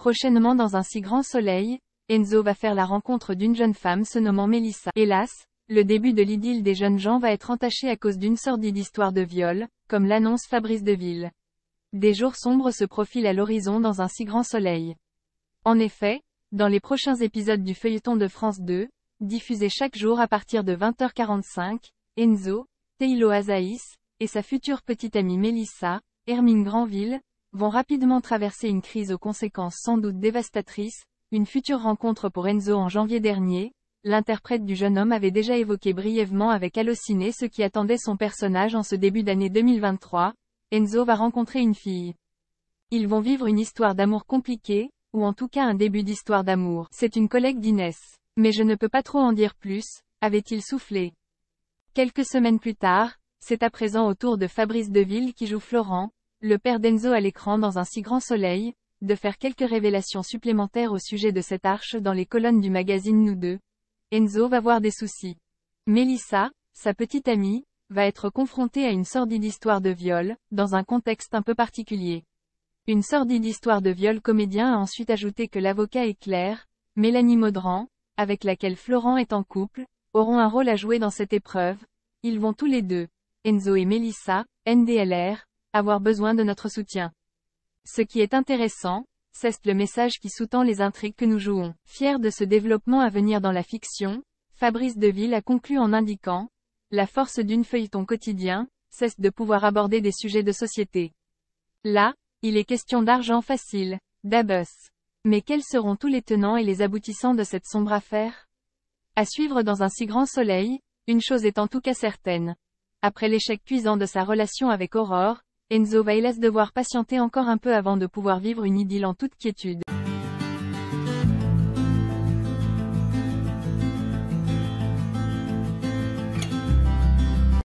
Prochainement dans un si grand soleil, Enzo va faire la rencontre d'une jeune femme se nommant Mélissa. Hélas, le début de l'idylle des jeunes gens va être entaché à cause d'une sordide histoire de viol, comme l'annonce Fabrice Deville. Des jours sombres se profilent à l'horizon dans un si grand soleil. En effet, dans les prochains épisodes du feuilleton de France 2, diffusé chaque jour à partir de 20h45, Enzo, Théilo Azaïs, et sa future petite amie Mélissa, Hermine Granville, vont rapidement traverser une crise aux conséquences sans doute dévastatrices. Une future rencontre pour Enzo en janvier dernier, l'interprète du jeune homme avait déjà évoqué brièvement avec Allociné ce qui attendait son personnage en ce début d'année 2023, Enzo va rencontrer une fille. Ils vont vivre une histoire d'amour compliquée, ou en tout cas un début d'histoire d'amour. C'est une collègue d'Inès. Mais je ne peux pas trop en dire plus, avait-il soufflé. Quelques semaines plus tard, c'est à présent au tour de Fabrice Deville qui joue Florent, le père d'Enzo à l'écran dans un si grand soleil, de faire quelques révélations supplémentaires au sujet de cette arche dans les colonnes du magazine Nous Deux. Enzo va voir des soucis. Mélissa, sa petite amie, va être confrontée à une sordide histoire de viol, dans un contexte un peu particulier. Une sordide histoire de viol. Comédien a ensuite ajouté que l'avocat est Claire, Mélanie Maudran, avec laquelle Florent est en couple, auront un rôle à jouer dans cette épreuve. Ils vont tous les deux, Enzo et Mélissa, NDLR, avoir besoin de notre soutien. Ce qui est intéressant, c'est le message qui sous-tend les intrigues que nous jouons. Fier de ce développement à venir dans la fiction, Fabrice Deville a conclu en indiquant « La force d'une feuilleton quotidien, c'est de pouvoir aborder des sujets de société. Là, il est question d'argent facile, d'abus. Mais quels seront tous les tenants et les aboutissants de cette sombre affaire? À suivre dans un si grand soleil, une chose est en tout cas certaine. Après l'échec cuisant de sa relation avec Aurore, Enzo va hélas devoir patienter encore un peu avant de pouvoir vivre une idylle en toute quiétude.